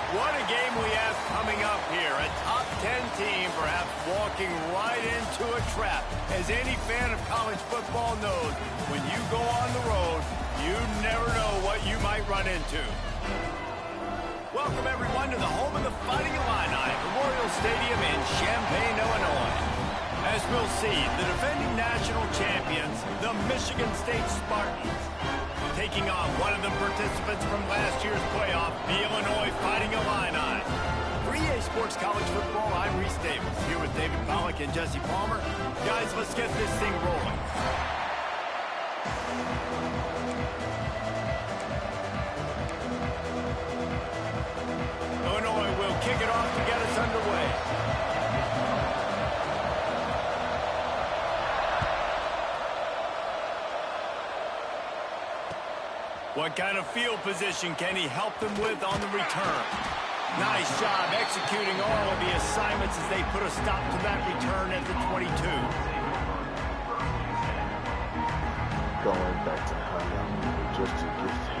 What a game we have coming up here. A top 10 team perhaps walking right into a trap. As any fan of college football knows, when you go on the road, you never know what you might run into. Welcome, everyone, to the home of the Fighting Illini, Memorial Stadium in Champaign, Illinois. As we'll see, the defending national champions, the Michigan State Spartans, taking on one of the participants from last year's playoff, the Illinois Fighting Illini. For EA Sports College Football, I'm Reese Davis, here with David Pollack and Jesse Palmer. Guys, let's get this thing rolling. Illinois will kick it off to get us underway. What kind of field position can he help them with on the return? Nice job executing all of the assignments as they put a stop to that return at the 22. Going back to Hana just to get that.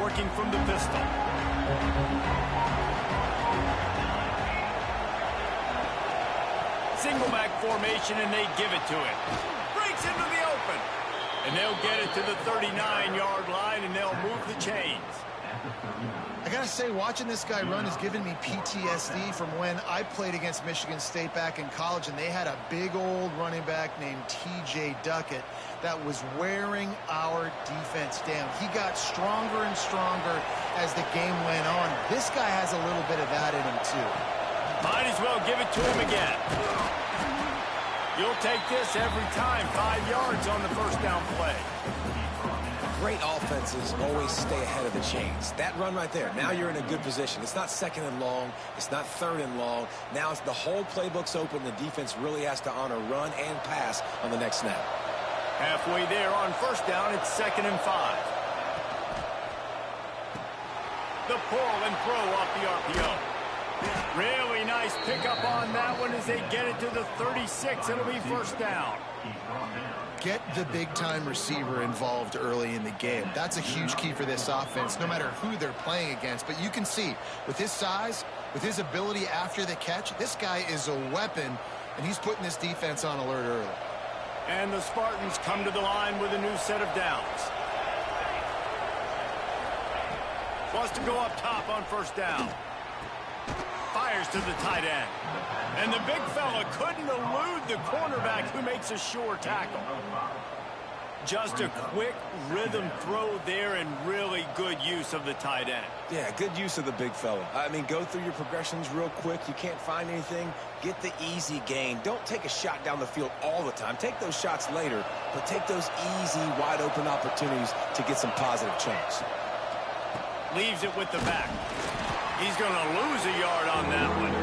Working from the pistol. Single back formation, and they give it to him. Breaks into the open. And they'll get it to the 39-yard line, and they'll move the chains. I gotta say, watching this guy run has given me PTSD from when I played against Michigan State back in college, and they had a big old running back named T.J. Duckett that was wearing our defense down. He got stronger and stronger as the game went on. This guy has a little bit of that in him, too. Might as well give it to him again. You'll take this every time. 5 yards on the first down play. Great offenses always stay ahead of the chains. That run right there, now you're in a good position. It's not second and long. It's not third and long. Now it's the whole playbook's open. The defense really has to honor run and pass on the next snap. Halfway there on first down, it's 2nd and 5. The pull and throw off the RPO. Really nice pickup on that one as they get it to the 36. It'll be first down. Get the big-time receiver involved early in the game. That's a huge key for this offense, no matter who they're playing against. But you can see, with his size, with his ability after the catch, this guy is a weapon, and he's putting this defense on alert early. And the Spartans come to the line with a new set of downs. Wants to go up top on first down. Fires to the tight end. And the big fella couldn't elude the cornerback who makes a sure tackle. Just a quick rhythm throw there and really good use of the tight end. Yeah, good use of the big fella. I mean, go through your progressions real quick. You can't find anything. Get the easy gain. Don't take a shot down the field all the time. Take those shots later, but take those easy, wide-open opportunities to get some positive chunks. Leaves it with the back. He's going to lose a yard on that one.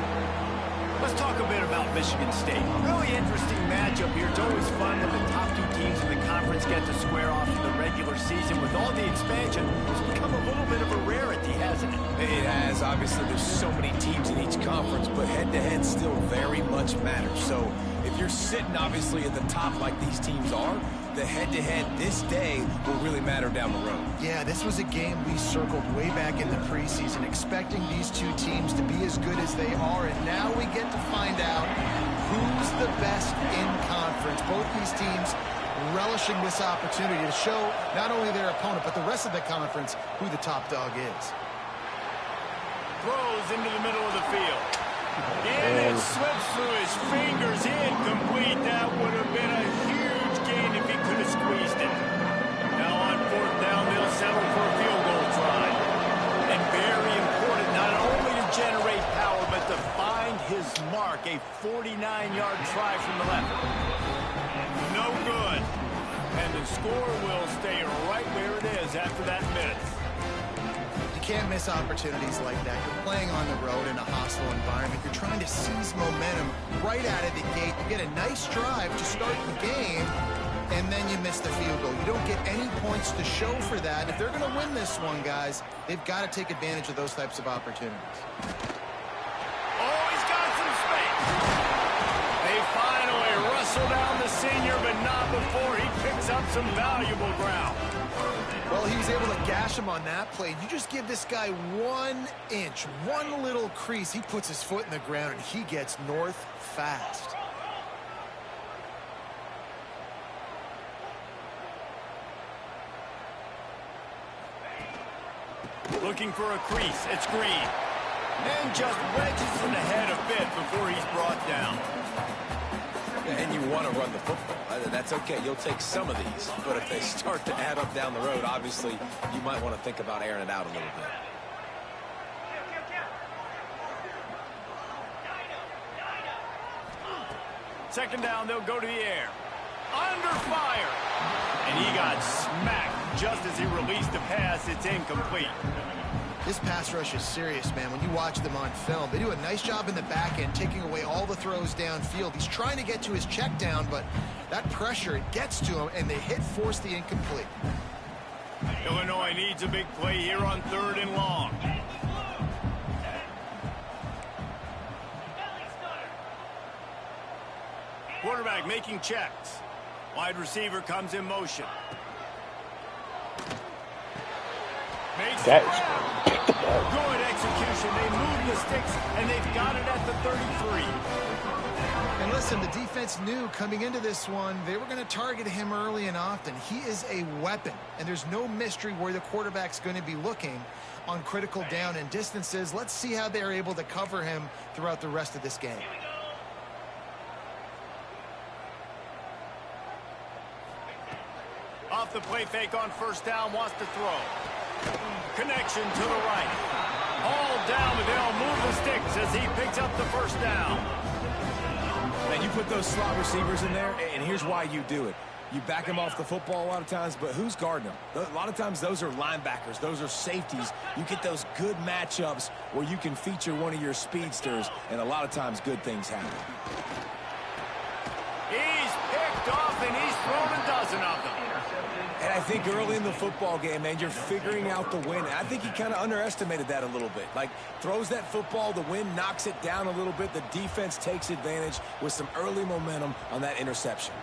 Let's talk a bit about Michigan State. Really interesting matchup here. It's always fun when the top two teams in the conference get to square off in the regular season. With all the expansion, it's become a little bit of a rarity, hasn't it? It has. Obviously, there's so many teams in each conference, but head-to-head still very much matters. So if you're sitting, obviously, at the top like these teams are, the head-to-head this day will really matter down the road. Yeah, this was a game we circled way back in the preseason, expecting these two teams to be as good as they are, and now we get to find out who's the best in conference. Both these teams relishing this opportunity to show not only their opponent, but the rest of the conference who the top dog is. Throws into the middle of the field. And it slips through his fingers. Incomplete. That would have been a huge gain if he could have squeezed it. Now on fourth down, they'll settle for a field goal try. And very important, not only to generate power, but to find his mark. A 49-yard try from the left. No good. And the score will stay right where it is after that miss. Can't miss opportunities like that. You're playing on the road in a hostile environment. You're trying to seize momentum right out of the gate. You get a nice drive to start the game, and then you miss the field goal. You don't get any points to show for that. If they're going to win this one, guys, they've got to take advantage of those types of opportunities. Oh, he's up some valuable ground. Well, he was able to gash him on that play. You just give this guy 1 inch, one little crease. He puts his foot in the ground, and he gets north fast. Looking for a crease. It's Green. And just wedges it ahead a bit before he's brought down. And you want to run the football. That's okay. You'll take some of these. But if they start to add up down the road, obviously, you might want to think about airing it out a little bit. Second down, they'll go to the air. Under fire. And he got smacked just as he released the pass. It's incomplete. This pass rush is serious, man. When you watch them on film, they do a nice job in the back end, taking away all the throws downfield. He's trying to get to his check down, but that pressure, it gets to him, and they force the incomplete. Illinois needs a big play here on 3rd and long. Quarterback making checks. Wide receiver comes in motion. Makes the grab. Good execution. They move the sticks, and they've got it at the 33. And listen, the defense knew coming into this one, they were going to target him early and often. He is a weapon, and there's no mystery where the quarterback's going to be looking on critical down and distances. Let's see how they're able to cover him throughout the rest of this game. Off the play fake on 1st down, wants to throw. Connection to the right. All down, but they'll move the sticks as he picks up the 1st down. And you put those slot receivers in there, and here's why you do it. You back them off the football a lot of times, but who's guarding them? A lot of times those are linebackers. Those are safeties. You get those good matchups where you can feature one of your speedsters, and a lot of times good things happen. He's picked off, and he's thrown a dozen of them. And I think early in the football game, man, you're figuring out the win. I think he kind of underestimated that a little bit. Like, throws that football, the wind knocks it down a little bit. The defense takes advantage with some early momentum on that interception.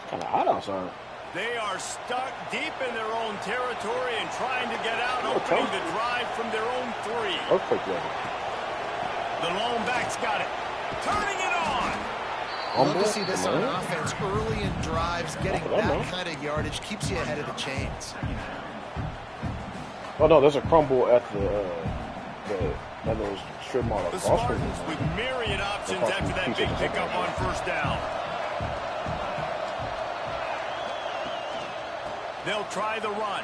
Kind of hot outside. They are stuck deep in their own territory and trying to get out, opening the drive from their own 3. Perfect level. The lone back's got it. Turning it on. Love to see this on offense early in drives. Getting that kind of yardage keeps you ahead of the chains. Oh no, there's a crumble at the those strip mall. The Spartans with myriad options after that big pickup on 1st down. They'll try the run.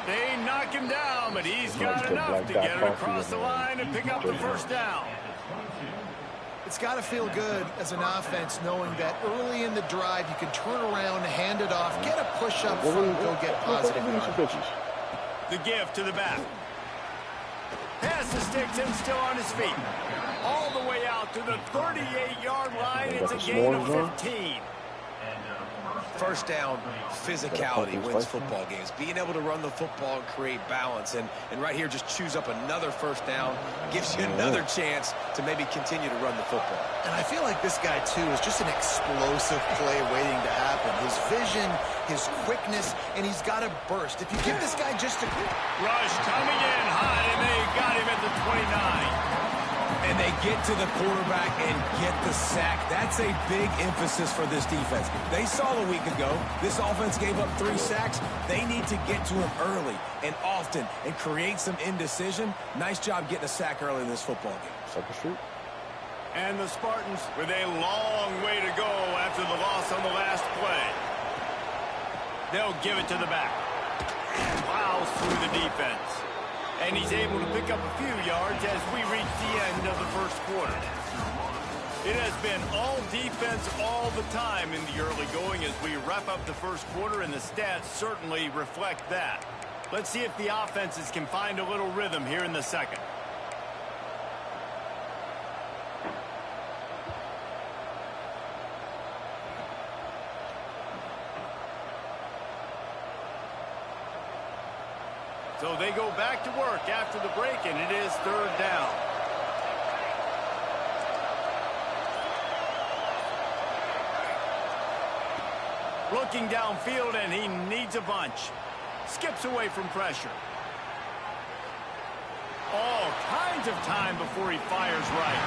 They knock him down, but he's got enough to get it across the line and pick up the 1st down. It's got to feel good as an offense knowing that early in the drive you can turn around, hand it off, get a push up front, go get positive yards. The give to the back. Pass the sticks and still on his feet. All the way out to the 38-yard line. It's a gain of 15. 1st down, physicality wins football games. Being able to run the football and create balance. And right here, just choose up another 1st down. Gives you another chance to maybe continue to run the football. And I feel like this guy, too, is just an explosive play waiting to happen. His vision, his quickness, and he's got a burst. If you give this guy just a... Rush coming in high, and they got him at the 29. And they get to the quarterback and get the sack. That's a big emphasis for this defense. They saw a week ago, this offense gave up 3 sacks. They need to get to him early and often and create some indecision. Nice job getting a sack early in this football game. Second street. And the Spartans with a long way to go after the loss on the last play. They'll give it to the back. Plows through the defense. And he's able to pick up a few yards as we reach the end of the 1st quarter. It has been all defense all the time in the early going as we wrap up the 1st quarter, and the stats certainly reflect that. Let's see if the offenses can find a little rhythm here in the 2nd. So they go back to work after the break, and it is 3rd down. Looking downfield, and he needs a bunch. Skips away from pressure. All kinds of time before he fires right.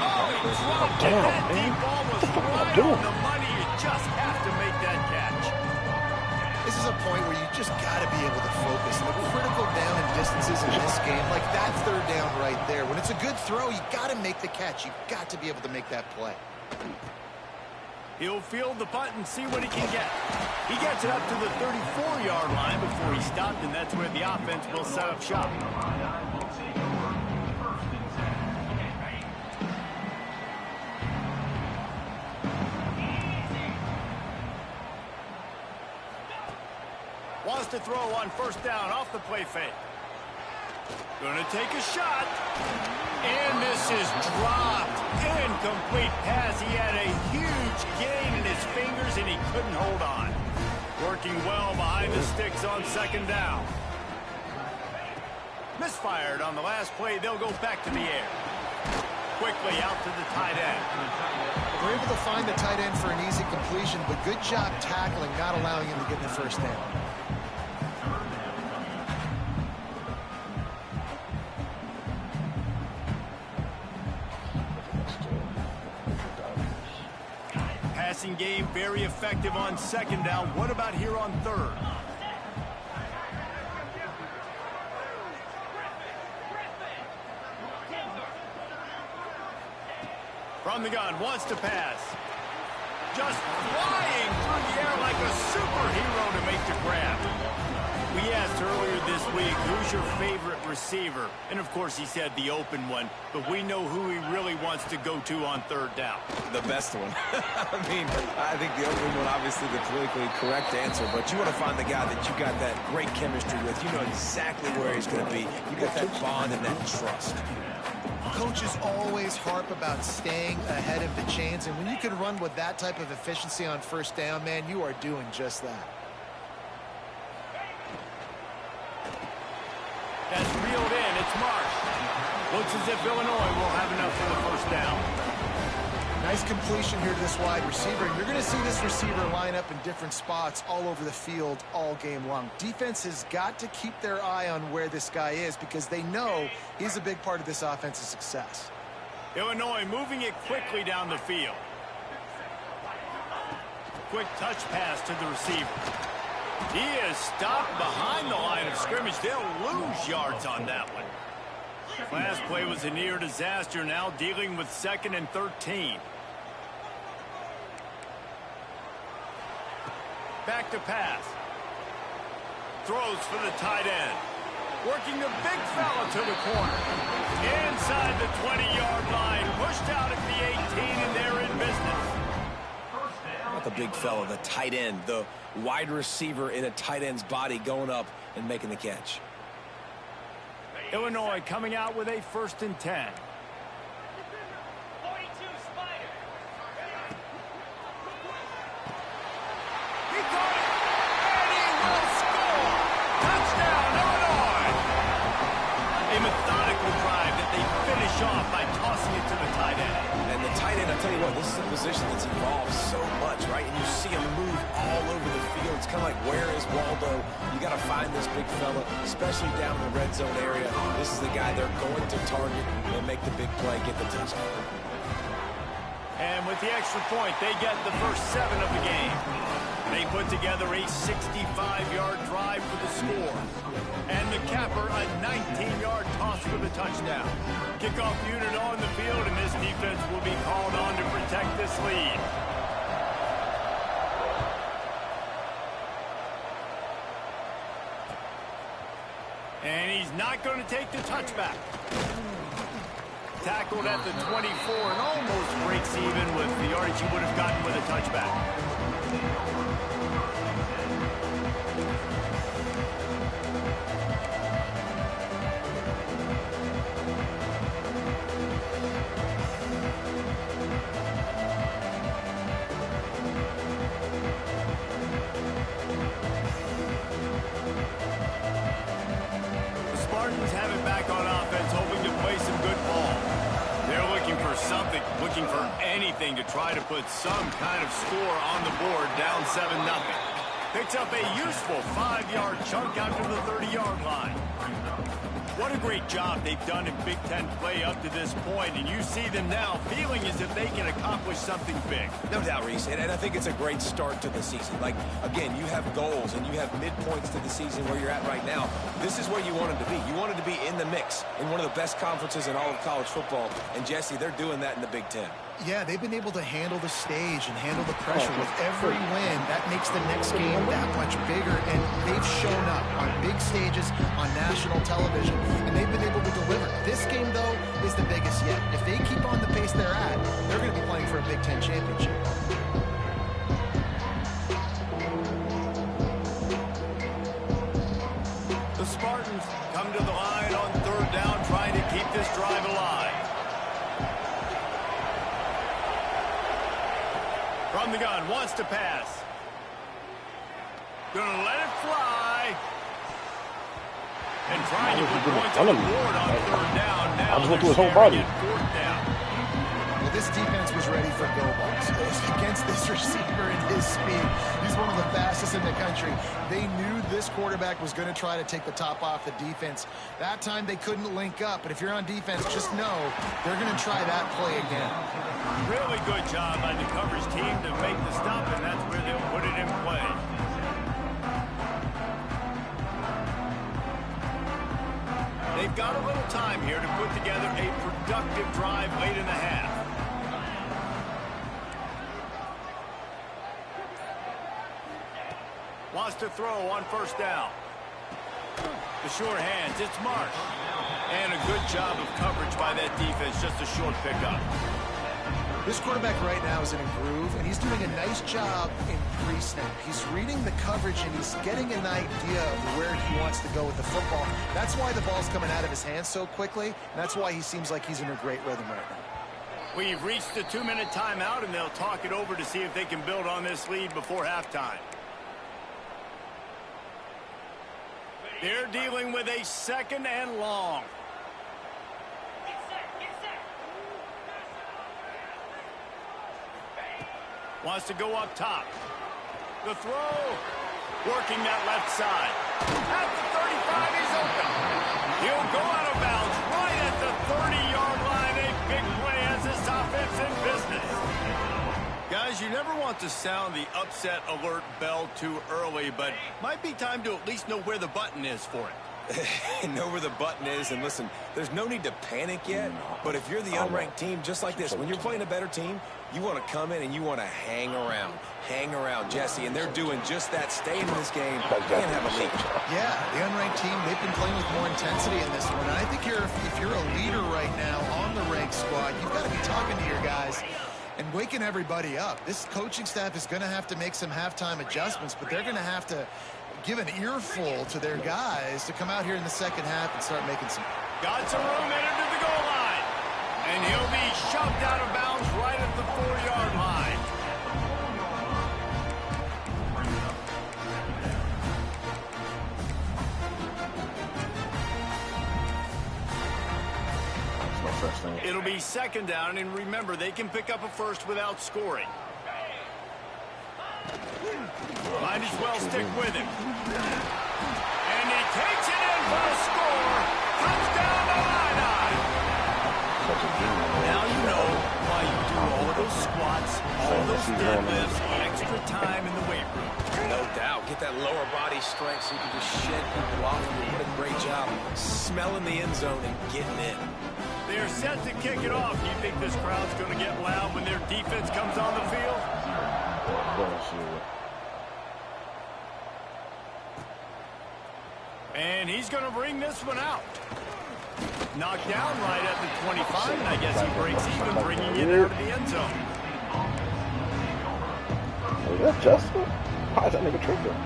Oh, he dropped it. That deep ball was right on the money. You just have to make that catch. This is a point where you just got to be able to focus. And the critical down and distances in this game, like that third down right there. When it's a good throw, you got to make the catch. You got to be able to make that play. He'll field the punt and see what he can get. He gets it up to the 34-yard line before he stopped, and that's where the offense will set up shop. Wants to throw on first down off the play fake. Gonna take a shot. And this is dropped. Incomplete pass. He had a huge gain in his fingers, and he couldn't hold on. Working well behind the sticks on second down. Misfired on the last play. They'll go back to the air. Quickly out to the tight end. We're able to find the tight end for an easy completion, but good job tackling, not allowing him to get the first down. Passing game very effective on second down. What about here on third? From the gun, wants to pass. Just flying through the air like a superhero to make the grab. We asked earlier this week, who's your favorite receiver? And of course he said the open one, but we know who he really wants to go to on third down. The best one. I mean, I think the open one, obviously the politically correct answer, but you want to find the guy that you got that great chemistry with. You know exactly where he's going to be. You got that bond and that trust. Coaches always harp about staying ahead of the chains, and when you can run with that type of efficiency on first down, man, you are doing just that. That's reeled in. It's Marsh. Looks as if Illinois will have enough for the first down. Nice completion here to this wide receiver. And you're going to see this receiver line up in different spots all over the field all game long. Defense has got to keep their eye on where this guy is because they know he's a big part of this offense's success. Illinois moving it quickly down the field. Quick touch pass to the receiver. He is stopped behind the line of scrimmage. They'll lose yards on that one. Last play was a near disaster, now dealing with 2nd and 13. Back to pass. Throws for the tight end. Working the big fella to the corner. Inside the 20-yard line. Pushed out at the 18, and they're in business. Not the big fella, the tight end, the wide receiver in a tight end's body going up and making the catch. Illinois coming out with a 1st and 10. He caught it, and he will score. Touchdown, Illinois. A methodical drive that they finish off by tossing it to the tight end. And the tight end, I'll tell you what, this is a position that's evolved so much, right? And you see him move all over the field. It's kind of like, where is Waldo? You got to find this big fella, especially down in the red zone area. This is the guy they're going to target and make the big play, get the touchdown. And with the extra point, they get the first 7 of the game. They put together a 65-yard drive for the score. And the capper, a 19-yard toss for the touchdown. Kickoff unit on the field, and this defense will be called on to protect this lead. And he's not going to take the touchback. Tackled at the 24 and almost breaks even with the yardage he would have gotten with a touchback. Spartans have it back on offense, hoping to play some good ball. They're looking for something, looking for anything to try to put some kind of score on the board, down 7-0. Picks up a useful 5-yard chunk out to the 30-yard line. What a great job they've done in Big Ten play up to this point, and you see them now feeling as if they can accomplish something big. No doubt, Reese, and I think it's a great start to the season. Like, again, you have goals and you have midpoints to the season where you're at right now. This is where you wanted to be. You wanted to be in the mix in one of the best conferences in all of college football, and Jesse, they're doing that in the Big Ten. Yeah, they've been able to handle the stage and handle the pressure. With every win, that makes the next game that much bigger, and they've shown up on big stages on national television, and they've been able to deliver. This game, though, is the biggest yet. If they keep on the pace they're at, they're going to be playing for a Big Ten championship. The Spartans come to the line on 3rd down, trying to keep this drive alive. From the gun, wants to pass. Gonna let it fly. And trying to put points on the board on 3rd down. Now I just went through his whole body. 4th down. Well, this defense was ready for go balls. Against this receiver and his speed, he's one of the fastest in the country. They knew this quarterback was going to try to take the top off the defense. That time they couldn't link up, but if you're on defense, just know they're going to try that play again. Really good job by the coverage team to make the stop, and that's where they'll put it in play. They've got a little time here to put together a productive drive late in the half. Wants to throw on 1st down. The short hands, it's Marsh. And a good job of coverage by that defense, just a short pickup. This quarterback right now is in a groove, and he's doing a nice job in pre-snap. He's reading the coverage, and he's getting an idea of where he wants to go with the football. That's why the ball's coming out of his hands so quickly, and that's why he seems like he's in a great rhythm right now. We've reached the 2-minute timeout, and they'll talk it over to see if they can build on this lead before halftime. They're dealing with a 2nd and long. Wants to go up top. The throw. Working that left side. At the 35, he's open. He'll go out of bounds right at the 30-yard line. A big play as this offense in business. Guys, you never want to sound the upset alert bell too early, but might be time to at least know where the button is for it. Know where the button is, and listen, there's no need to panic yet, but if you're the unranked team, just like this, when you're playing a better team, you want to come in and you want to hang around, Jesse, and they're doing just that, staying in this game and have a lead. Yeah, the unranked team, they've been playing with more intensity in this one, and I think if you're a leader right now on the ranked squad, you've got to be talking to your guys and waking everybody up. This coaching staff is going to have to make some halftime adjustments, but they're going to have to give an earful to their guys to come out here in the 2nd half and start making some. Got some room headed to the goal line. And he'll be shoved out of bounds right at the 4-yard line. It'll be 2nd down, and remember, they can pick up a first without scoring. Might as well stick with him. And he takes it in for a score. Touchdown to Illini. Now you know why you do all of those squats, all of those deadlifts, extra time in the weight room. No doubt. Get that lower body strength so you can just shed people off. You're doing a great job smelling the end zone and getting in. They're set to kick it off. Do you think this crowd's going to get loud when their defense comes on the field? And he's going to bring this one out. Knocked down right at the 25, and I guess he breaks even, bringing it out of the end zone. Is that Justin? How is that nigga tripping?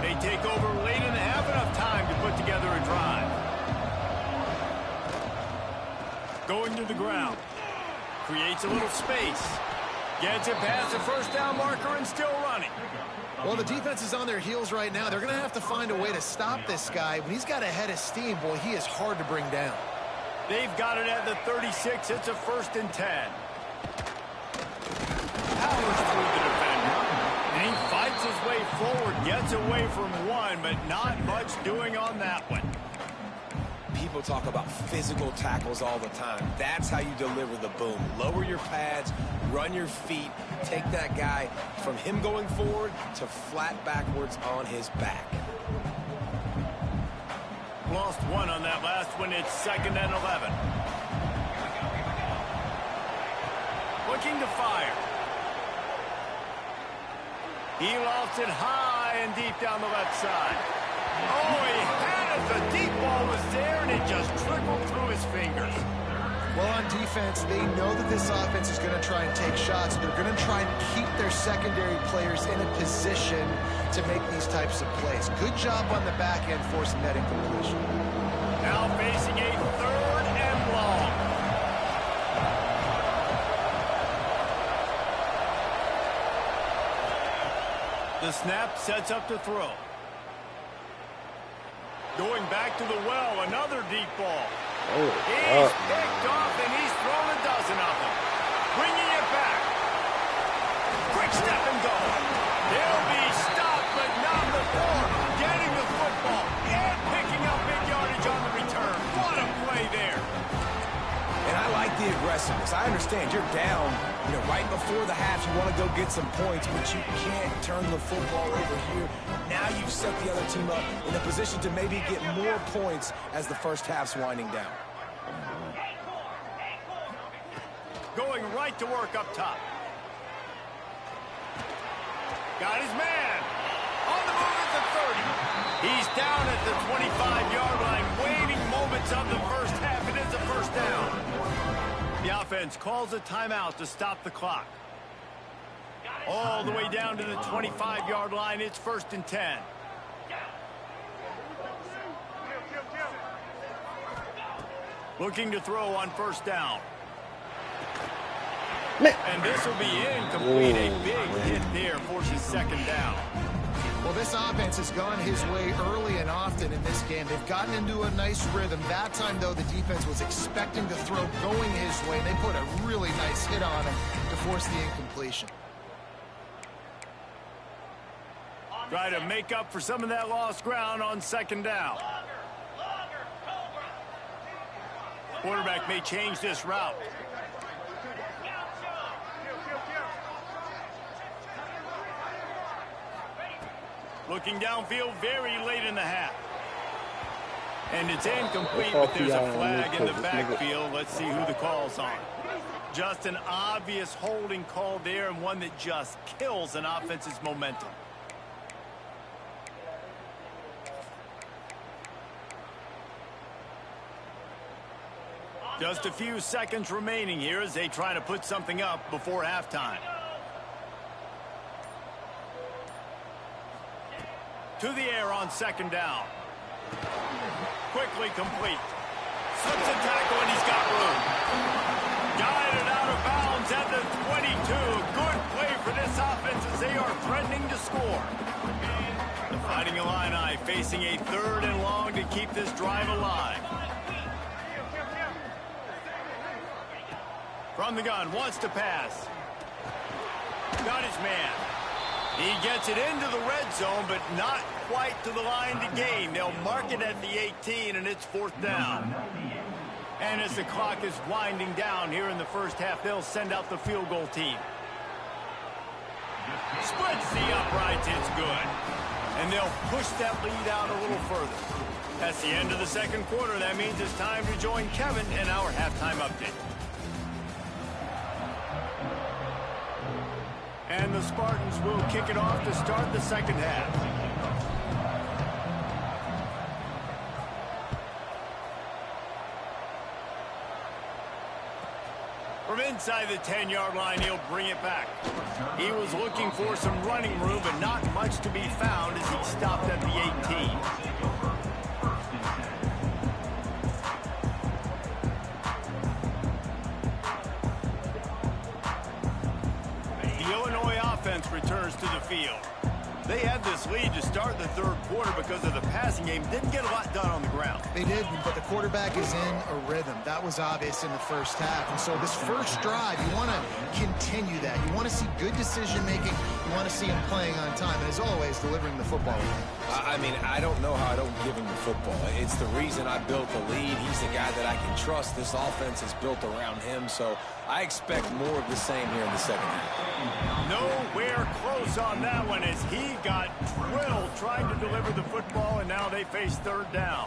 They take over late in the half, enough time to put together a drive. Going to the ground. Creates a little space. Gets it past the first down marker and still running. Well, the defense is on their heels right now. They're going to have to find a way to stop this guy. When he's got a head of steam, boy, he is hard to bring down. They've got it at the 36. It's a 1st and 10. Powers through the defender. And he fights his way forward, gets away from one, but not much doing on that one. People talk about physical tackles all the time. That's how you deliver the boom. Lower your pads, run your feet, take that guy from him going forward to flat backwards on his back. Lost one on that last one. It's 2nd and 11. Looking to fire. He lost it high and deep down the left side. Oh, he had it. The deep ball was there, and it just trickled through his fingers. Well, on defense, they know that this offense is going to try and take shots. They're going to try and keep their secondary players in a position to make these types of plays. Good job on the back end forcing that incompletion. Now facing a 3rd and long. The snap sets up to throw. Going back to the well, another deep ball. He's picked off, and he's thrown a dozen of them. Bringing it back. Quick step and go. They'll be stopped, but not before getting the football and picking up big yardage on the return. What a play there. And I like the aggressiveness. I understand you're down, right before the half. You want to go get some points, but you can't turn the football over here. Now you've set the other team up in a position to maybe get more points as the first half's winding down. Going right to work up top. Got his man. On the move at the 30. He's down at the 25-yard line, waiting moments of the first half. It is a 1st down. The offense calls a timeout to stop the clock. All the way down to the 25-yard line. It's 1st and 10. Looking to throw on 1st down. And this will be incomplete. A big hit there forces 2nd down. Well, this offense has gone his way early and often in this game. They've gotten into a nice rhythm. That time, though, the defense was expecting to throw going his way. They put a really nice hit on him to force the incompletion. Try to make up for some of that lost ground on 2nd down. Quarterback may change this route. Looking downfield very late in the half. And it's incomplete, but there's a flag in the backfield. Let's see who the call's on. Just an obvious holding call there, and one that just kills an offense's momentum. Just a few seconds remaining here as they try to put something up before halftime. To the air on 2nd down. Quickly complete. Slips a tackle, and he's got room. Guided out of bounds at the 22. Good play for this offense as they are threatening to score. The Fighting Illini facing a 3rd and long to keep this drive alive. From the gun, wants to pass. Got his man. He gets it into the red zone, but not quite to the line to gain. They'll mark it at the 18, and it's 4th down. And as the clock is winding down here in the first half, they'll send out the field goal team. Splits the uprights, it's good. And they'll push that lead out a little further. That's the end of the 2nd quarter. That means it's time to join Kevin in our halftime update. And the Spartans will kick it off to start the 2nd half. From inside the 10-yard line, he'll bring it back. He was looking for some running room, but not much to be found as he stopped at the 18. offense returns to the field. They had this lead to start the third quarter because of the passing game. Didn't get a lot done on the ground. They didn't, but the quarterback is in a rhythm. That was obvious in the first half. And so this first drive, you want to continue that. You want to see good decision-making. You want to see him playing on time. And as always, delivering the football. I mean, I don't know how I don't give him the football. It's the reason I built the lead. He's the guy that I can trust. This offense is built around him, so I expect more of the same here in the second half. Nowhere close on that one as he got drilled trying to deliver the football, and now they face third down.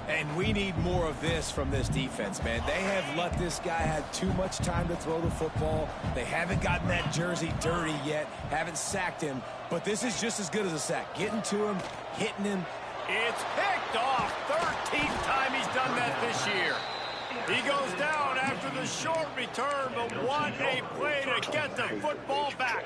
And we need more of this from this defense, man. They have let this guy have too much time to throw the football. They haven't gotten that jersey dirty yet, haven't sacked him, but this is just as good as a sack. Getting to him, hitting him. It's picked off. 13th time he's done that this year. He goes down after the short return, but what a play to get the football back.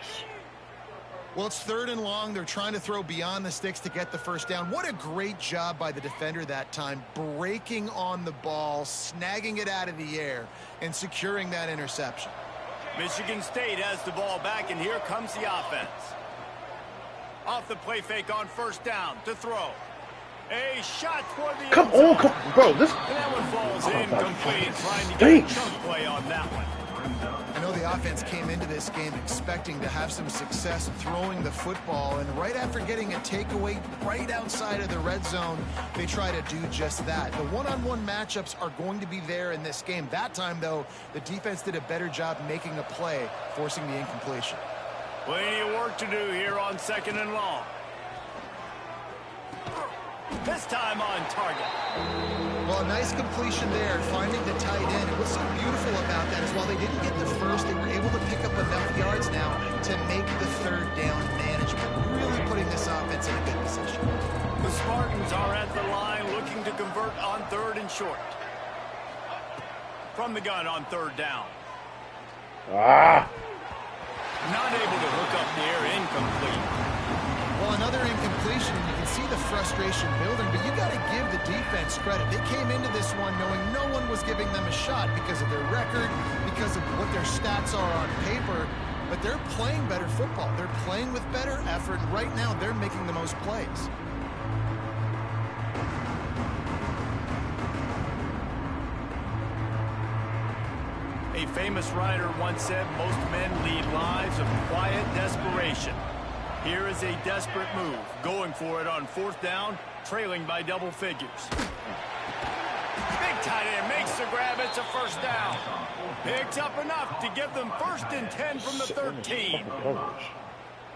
Well, it's third and long. They're trying to throw beyond the sticks to get the first down. What a great job by the defender that time, breaking on the ball, snagging it out of the air, and securing that interception. Michigan State has the ball back, and here comes the offense. Off the play fake on first down to throw. A shot toward the Come end on, zone. bro. This. And that one falls incomplete, trying to get a chunk play on that one. I know the offense came into this game expecting to have some success throwing the football, and right after getting a takeaway right outside of the red zone, they try to do just that. The one-on-one matchups are going to be there in this game. That time, though, the defense did a better job making a play, forcing the incompletion. Plenty of work to do here on second and long. This time on target. Well, a nice completion there, finding the tight end. And what's so beautiful about that is while they didn't get the first, they were able to pick up enough yards now to make the third down management, really putting this offense in a good position. The Spartans are at the line looking to convert on third and short. From the gun on third down. Not able to hook up there, incomplete. Well, another incompletion, and you can see the frustration building, but you got to give the defense credit. They came into this one knowing no one was giving them a shot because of their record, because of what their stats are on paper, but they're playing better football. They're playing with better effort, and right now they're making the most plays. A famous writer once said, most men lead lives of quiet desperation. Here is a desperate move, going for it on fourth down, trailing by double figures. Big tight end makes the grab, it's a first down. Picks up enough to give them first and 10 from the 13.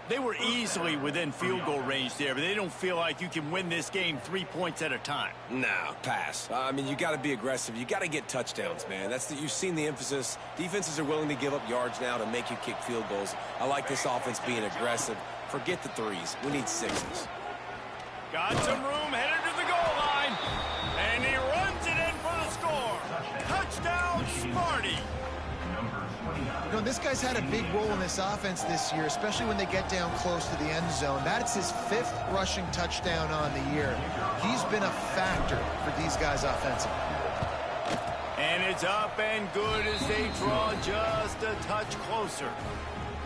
They were easily within field goal range there, but they don't feel like you can win this game 3 points at a time. No, pass. I mean, you got to be aggressive. You got to get touchdowns, man. You've seen the emphasis. Defenses are willing to give up yards now to make you kick field goals. I like this offense being aggressive. Forget the threes. We need sixes. Got some room, headed to the goal line, and he runs it in for the score. Touchdown, Sparty. You know, this guy's had a big role in this offense this year, especially when they get down close to the end zone. That's his 5th rushing touchdown on the year. He's been a factor for these guys offensively. And it's up and good as they draw just a touch closer.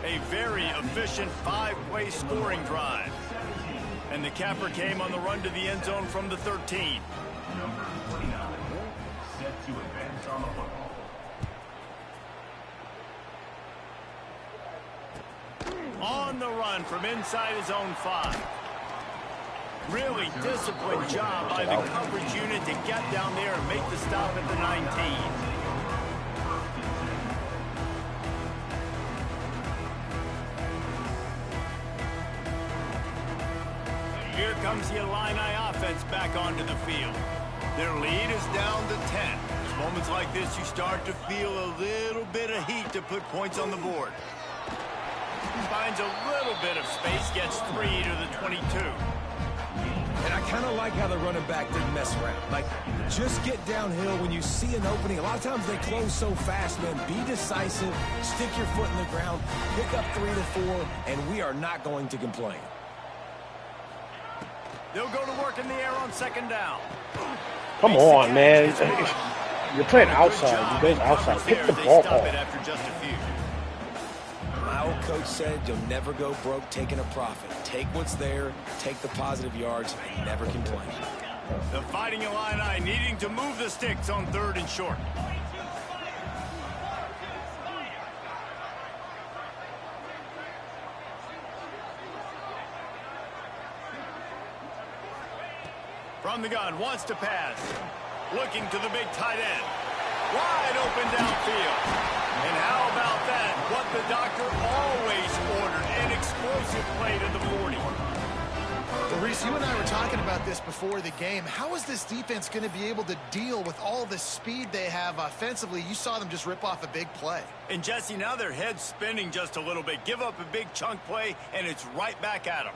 A very efficient 5-play scoring drive. And the capper came on the run to the end zone from the 13. Number 29, set to advance on the football. On the run from inside his own 5. Really disciplined job by the coverage unit to get down there and make the stop at the 19. Here comes the Illini offense back onto the field. Their lead is down to 10. It's moments like this you start to feel a little bit of heat to put points on the board. Finds a little bit of space, gets 3 to the 22. And I kind of like how the running back didn't mess around. Like, just get downhill when you see an opening. A lot of times they close so fast, man. Be decisive, stick your foot in the ground, pick up 3 to 4, and we are not going to complain. They'll go to work in the air on second down. Come on, man. You're playing outside. You guys outside. Pick the ball off. After just a few. My coach said, you'll never go broke taking a profit. Take what's there, take the positive yards, and never complain. The Fighting Illini needing to move the sticks on 3rd and short. From the gun, wants to pass. Looking to the big tight end. Wide open downfield. And how about that? What the doctor always ordered, an explosive play to the 40. Well, Reese, you and I were talking about this before the game. How is this defense going to be able to deal with all the speed they have offensively? You saw them just rip off a big play. And, Jesse, now their head's spinning just a little bit. Give up a big chunk play, and it's right back at them.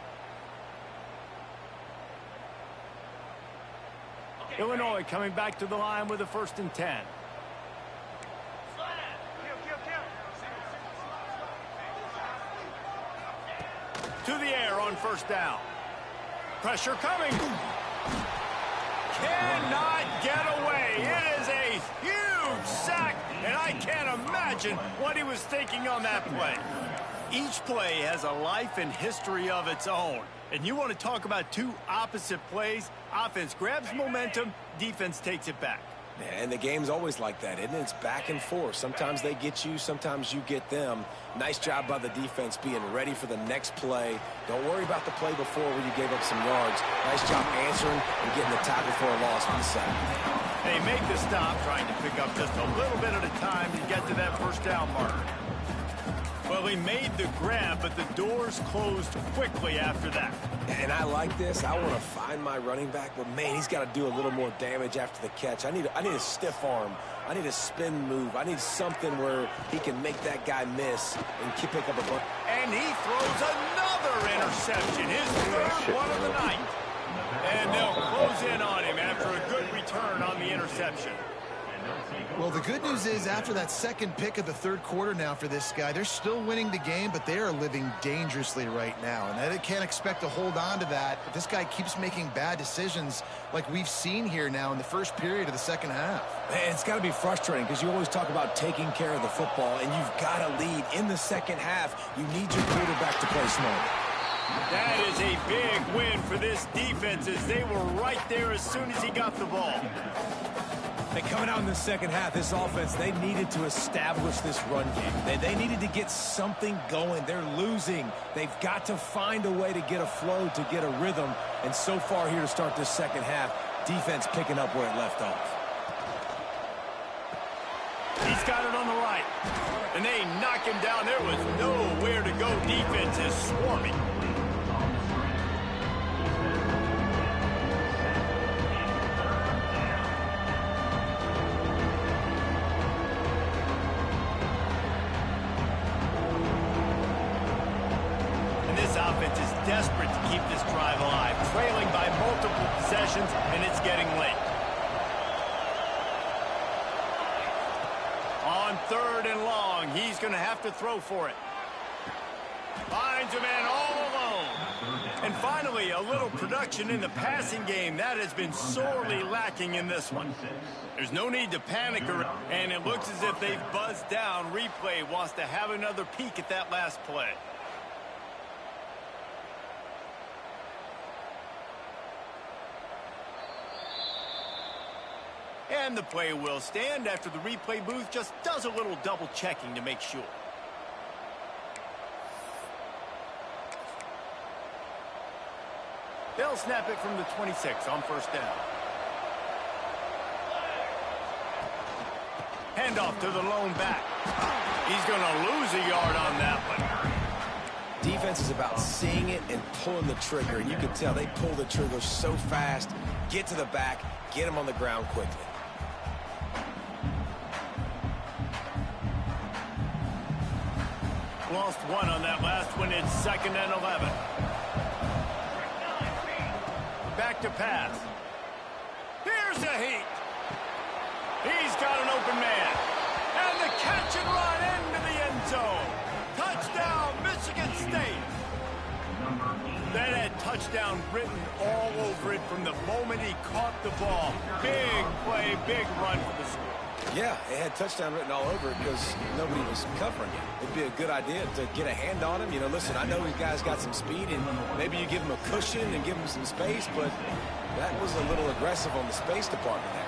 Illinois coming back to the line with a 1st and 10. To the air on 1st down. Pressure coming. Cannot get away. It is a huge sack, and I can't imagine what he was thinking on that play. Each play has a life and history of its own. And you want to talk about two opposite plays. Offense grabs momentum, defense takes it back. And the game's always like that, isn't it? It's back and forth. Sometimes they get you, sometimes you get them. Nice job by the defense being ready for the next play. Don't worry about the play before where you gave up some yards. Nice job answering and getting the tackle for a loss for the sack. They make the stop, trying to pick up just a little bit at a time to get to that 1st down mark. Well, he made the grab, but the doors closed quickly after that. And I like this. I want to find my running back, but, man, he's got to do a little more damage after the catch. I need a stiff arm. I need a spin move. I need something where he can make that guy miss and pick up a bunch. And he throws another interception, his 3rd one of the night. And they'll close in on him after a good return on the interception. Well, the good news is after that 2nd pick of the 3rd quarter now for this guy, they're still winning the game, but they are living dangerously right now. And they can't expect to hold on to that. But this guy keeps making bad decisions like we've seen here now in the 1st period of the 2nd half. Man, it's got to be frustrating because you always talk about taking care of the football, and you've got to lead in the 2nd half. You need your quarterback to play smart. That is a big win for this defense as they were right there as soon as he got the ball. And coming out in the 2nd half, this offense, they needed to establish this run game. They needed to get something going. They're losing. They've got to find a way to get a flow, to get a rhythm. And so far here to start this 2nd half, defense picking up where it left off. He's got it on the right. And they knock him down. There was nowhere to go. Defense is swarming. Offense is desperate to keep this drive alive, trailing by multiple possessions, and it's getting late. On 3rd and long, he's going to have to throw for it. Finds a man all alone. And finally, a little production in the passing game. That has been sorely lacking in this one. There's no need to panic, and it looks as if they've buzzed down. Replay wants to have another peek at that last play. And the play will stand after the replay booth just does a little double checking to make sure. They'll snap it from the 26 on 1st down. Handoff to the lone back. He's going to lose a yard on that one. Defense is about seeing it and pulling the trigger. And you can tell they pull the trigger so fast, get to the back, get him on the ground quickly. Lost one on that last one. It's 2nd and 11. Back to pass. Here's a heat. He's got an open man. And the catch and run into the end zone. Touchdown, Michigan State. That had touchdown written all over it from the moment he caught the ball. Big play, big run for the score. Yeah, it had touchdown written all over it because nobody was covering it. It'd be a good idea to get a hand on him. You know, listen, I know these guys got some speed, and maybe you give him a cushion and give him some space, but that was a little aggressive on the space department there.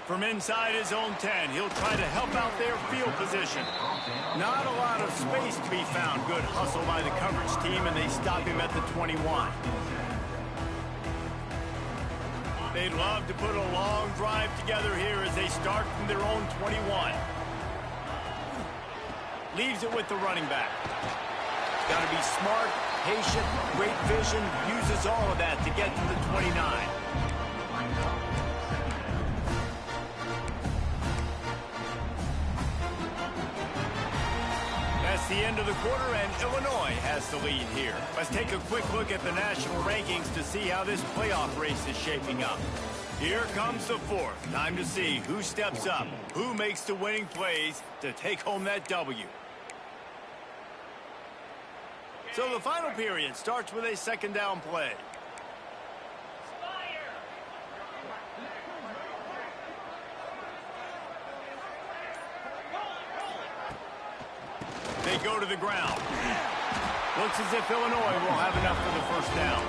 From inside his own 10, he'll try to help out their field position. Not a lot of space to be found. Good hustle by the coverage team, and they stop him at the 21. They'd love to put a long drive together here as they start from their own 21. Leaves it with the running back. Got to be smart, patient, great vision, uses all of that to get to the 29. That's the end of the quarter, and Illinois has the lead here. Let's take a quick look at the national rankings to see how this playoff race is shaping up. Here comes the fourth. Time to see who steps up, who makes the winning plays to take home that W. So the final period starts with a second down play. They go to the ground. Looks as if Illinois will have enough for the first down.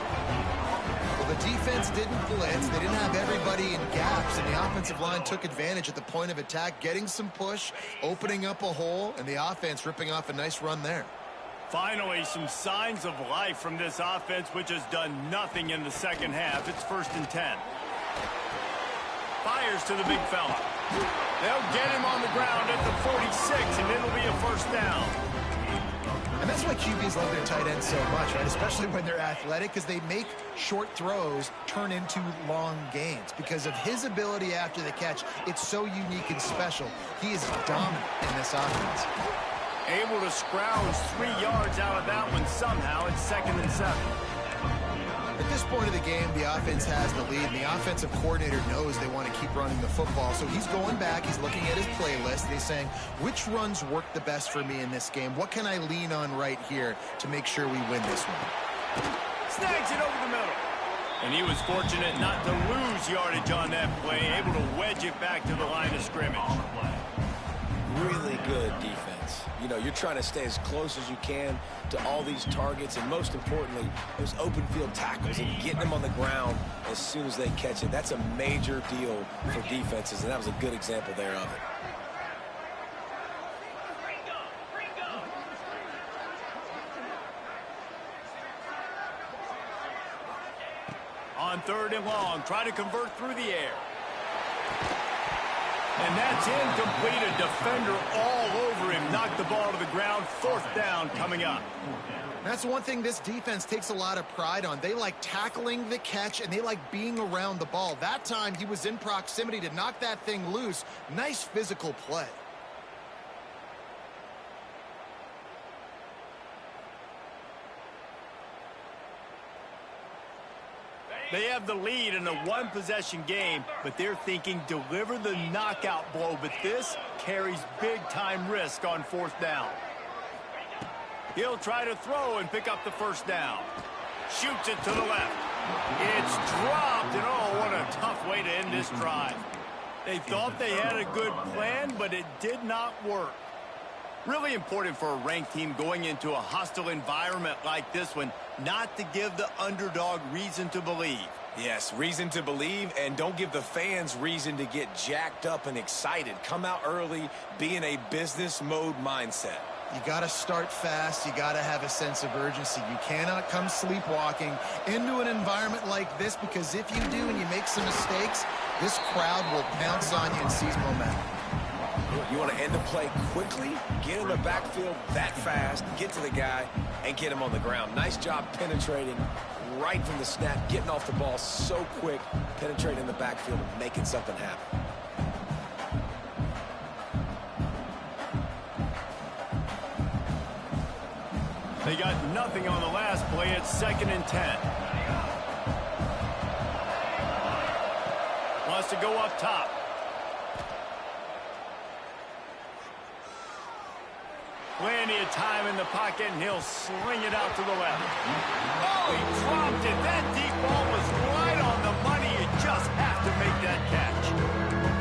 Well, the defense didn't blitz. They didn't have everybody in gaps, and the offensive line took advantage at the point of attack, getting some push, opening up a hole, and the offense ripping off a nice run there. Finally, some signs of life from this offense, which has done nothing in the second half. It's 1st and 10. Fires to the big fella. They'll get him on the ground at the 46, and it'll be a first down. And that's why QBs love their tight ends so much, right? Especially when they're athletic, because they make short throws turn into long gains. Because of his ability after the catch, it's so unique and special. He is dominant in this offense. Able to scrounge 3 yards out of that one somehow. It's 2nd and 7. At this point of the game, the offense has the lead, and the offensive coordinator knows they want to keep running the football. So he's going back, he's looking at his playlist, and he's saying, which runs work the best for me in this game? What can I lean on right here to make sure we win this one? Snags it over the middle. And he was fortunate not to lose yardage on that play, able to wedge it back to the line of scrimmage. Really good defense. You know, you're trying to stay as close as you can to all these targets, and most importantly, those open field tackles and getting them on the ground as soon as they catch it. That's a major deal for defenses, and that was a good example there of it. On 3rd and long, try to convert through the air. And that's incomplete. A defender all over him. Knocked the ball to the ground. 4th down coming up. That's one thing this defense takes a lot of pride on. They like tackling the catch, and they like being around the ball. That time, he was in proximity to knock that thing loose. Nice physical play. They have the lead in a one-possession game, but they're thinking deliver the knockout blow. But this carries big-time risk on 4th down. He'll try to throw and pick up the first down. Shoots it to the left. It's dropped, and oh, what a tough way to end this drive. They thought they had a good plan, but it did not work. Really important for a ranked team going into a hostile environment like this one, not to give the underdog reason to believe. Yes, reason to believe, and don't give the fans reason to get jacked up and excited. Come out early, be in a business mode mindset. You got to start fast. You got to have a sense of urgency. You cannot come sleepwalking into an environment like this, because if you do and you make some mistakes, this crowd will pounce on you and seize momentum. You want to end the play quickly, get in the backfield that fast, get to the guy, and get him on the ground. Nice job penetrating right from the snap, getting off the ball so quick, penetrating the backfield and making something happen. They got nothing on the last play. It's 2nd and 10. Wants to go up top. Plenty of time in the pocket, and he'll sling it out to the left. Oh, he dropped it. That deep ball was right on the money. You just have to make that catch.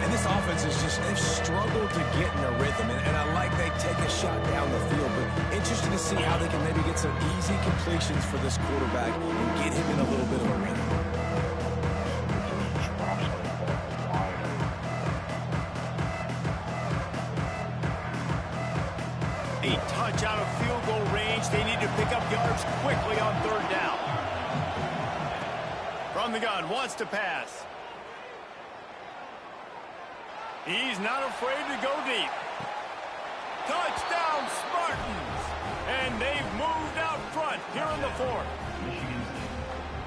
And this offense is just, they've struggled to get in a rhythm. And I like they take a shot down the field, but interesting to see how they can maybe get some easy completions for this quarterback and get him in a little bit of a rhythm. A touch out of field goal range. They need to pick up yards quickly on third down. From the gun, wants to pass. He's not afraid to go deep. Touchdown, Spartans! And they've moved out front here in the fourth.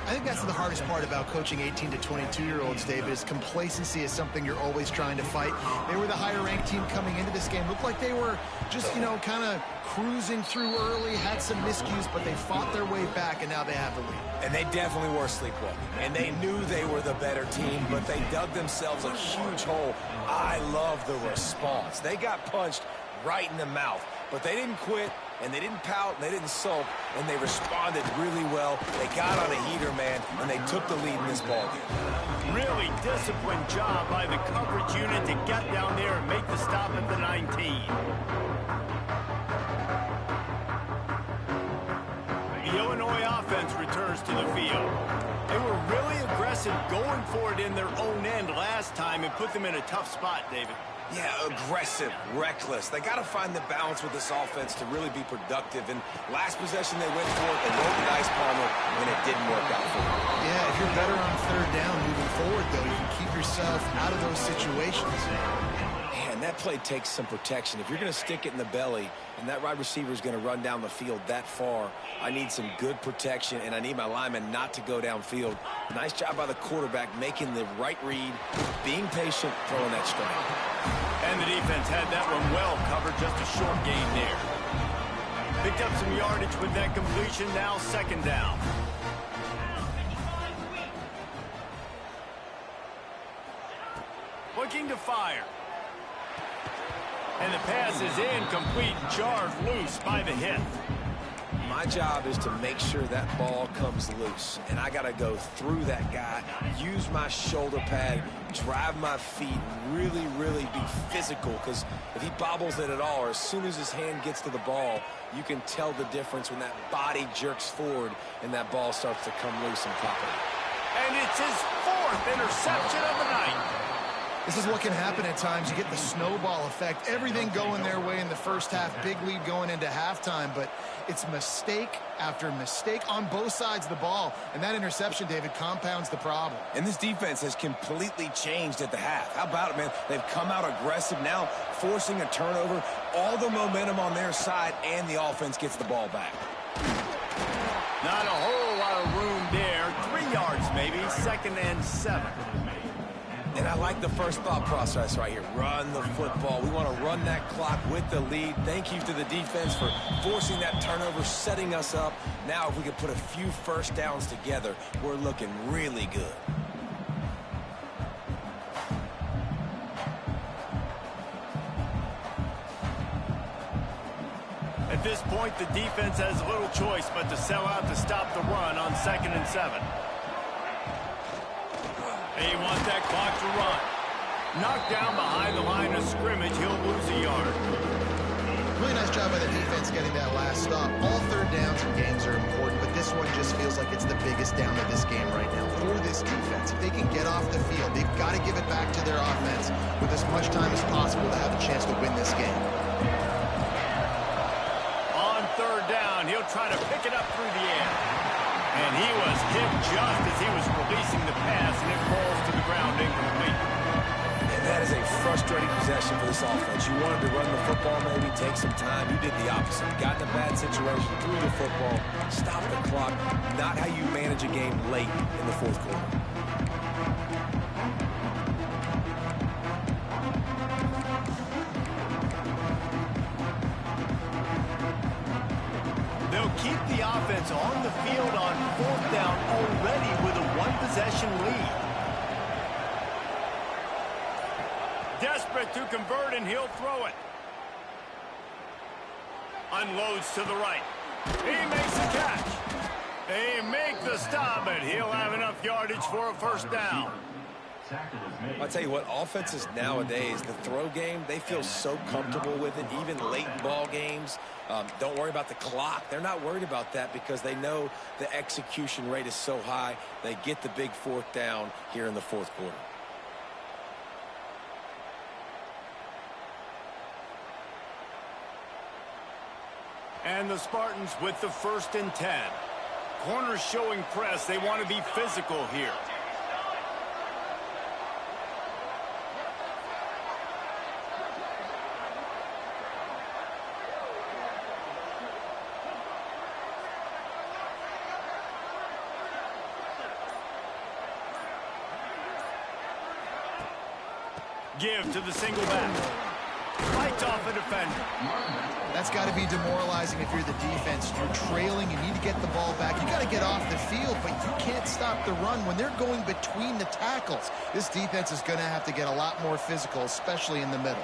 I think that's the hardest part about coaching 18 to 22-year-olds, David, is complacency is something you're always trying to fight. They were the higher-ranked team coming into this game. Looked like they were just, kind of cruising through early, had some miscues, but they fought their way back, and now they have the lead. And they definitely were sleepwalking. And they knew they were the better team, but they dug themselves a huge hole. I love the response. They got punched right in the mouth, but they didn't quit, and they didn't pout, and they didn't sulk, and they responded really well. They got on a heater, man, and they took the lead in this ballgame. Really disciplined job by the coverage unit to get down there and make the stop at the 19. The Illinois offense returns to the field. They were really aggressive going for it in their own end last time and put them in a tough spot, David. Yeah, aggressive, reckless. They got to find the balance with this offense to really be productive. And last possession they went for it, they rolled the dice, Palmer, and it didn't work out for them. Yeah, if you're better on third down moving forward, though, you can keep yourself out of those situations. Man, that play takes some protection. If you're going to stick it in the belly and that wide receiver is going to run down the field that far, I need some good protection, and I need my lineman not to go downfield. Nice job by the quarterback making the right read, being patient, throwing that strike. And the defense had that one well covered, just a short gain there. Picked up some yardage with that completion, now second down. Looking to fire. And the pass is incomplete, jarred loose by the hit. My job is to make sure that ball comes loose, and I got to go through that guy, use my shoulder pad, drive my feet, really, really be physical, because if he bobbles it at all, or as soon as his hand gets to the ball, you can tell the difference when that body jerks forward and that ball starts to come loose and pop it. And it's his fourth interception of the night. This is what can happen at times. You get the snowball effect. Everything going their way in the first half. Big lead going into halftime. But it's mistake after mistake on both sides of the ball. And that interception, David, compounds the problem. And this defense has completely changed at the half. How about it, man? They've come out aggressive now, forcing a turnover. All the momentum on their side, and the offense gets the ball back. Not a whole lot of room there. 3 yards maybe. 2nd and 7. And I like the first thought process right here. Run the football. We want to run that clock with the lead. Thank you to the defense for forcing that turnover, setting us up. Now if we can put a few first downs together, we're looking really good. At this point, the defense has little choice but to sell out to stop the run on 2nd and 7. They want that clock to run. Knocked down behind the line of scrimmage, he'll lose a yard. Really nice job by the defense getting that last stop. All third downs in games are important, but this one just feels like it's the biggest down of this game right now for this defense. If they can get off the field, they've got to give it back to their offense with as much time as possible to have a chance to win this game. On third down, he'll try to pick it up through the air. And he was hit just as he was releasing the pass, and it falls to the ground incomplete. And that is a frustrating possession for this offense. You wanted to run the football, maybe take some time. You did the opposite. Got in a bad situation, threw the football, stopped the clock. Not how you manage a game late in the fourth quarter. They'll keep the offense on the field on fourth down already with a one-possession lead. Desperate to convert, and he'll throw it. Unloads to the right. He makes the catch. They make the stop, but he'll have enough yardage for a first down. I'll tell you what, offenses nowadays, the throw game, they feel so comfortable with it, even late ball games. Don't worry about the clock. They're not worried about that because they know the execution rate is so high. They get the big fourth down here in the fourth quarter. And the Spartans with the 1st and 10. Corners showing press. They want to be physical here. Give to the single back. Fights off a defender. That's got to be demoralizing if you're the defense. You're trailing. You need to get the ball back. You got to get off the field, but you can't stop the run when they're going between the tackles. This defense is going to have to get a lot more physical, especially in the middle.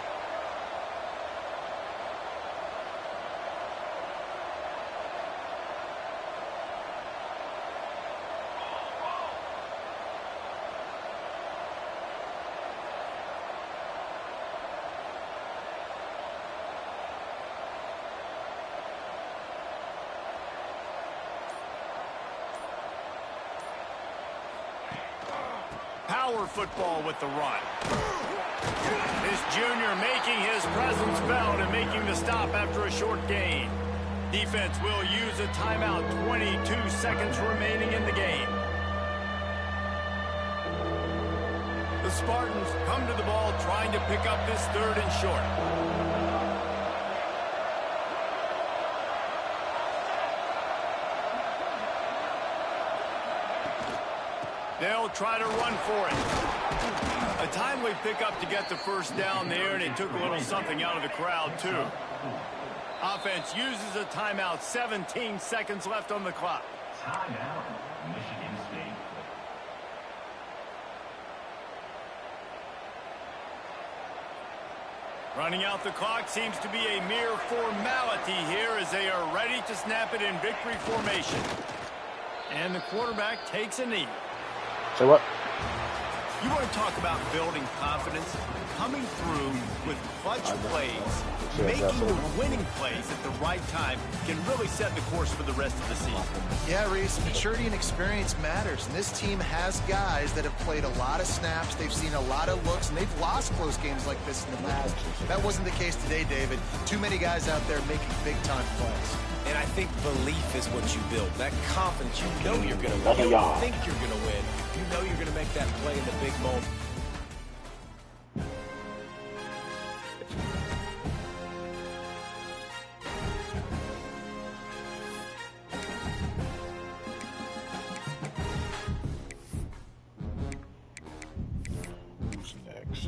Power football with the run. This junior making his presence felt and making the stop after a short gain. Defense will use a timeout. 22 seconds remaining in the game. The Spartans come to the ball trying to pick up this 3rd and short. They'll try to run for it. A timely pickup to get the first down there, and it took a little something out of the crowd, too. Offense uses a timeout. 17 seconds left on the clock. Timeout, Michigan State. Running out the clock seems to be a mere formality here as they are ready to snap it in victory formation. And the quarterback takes a knee. So what? You want to talk about building confidence? Coming through with clutch plays, making the winning plays at the right time can really set the course for the rest of the season. Yeah, Reese, maturity and experience matters. And this team has guys that have played a lot of snaps. They've seen a lot of looks, and they've lost close games like this in the past. That wasn't the case today, David. Too many guys out there making big-time plays. And I think belief is what you build. That confidence, you know you're going to win. You don't think you're going to win. You know you're going to make that play in the big moment. Who's next?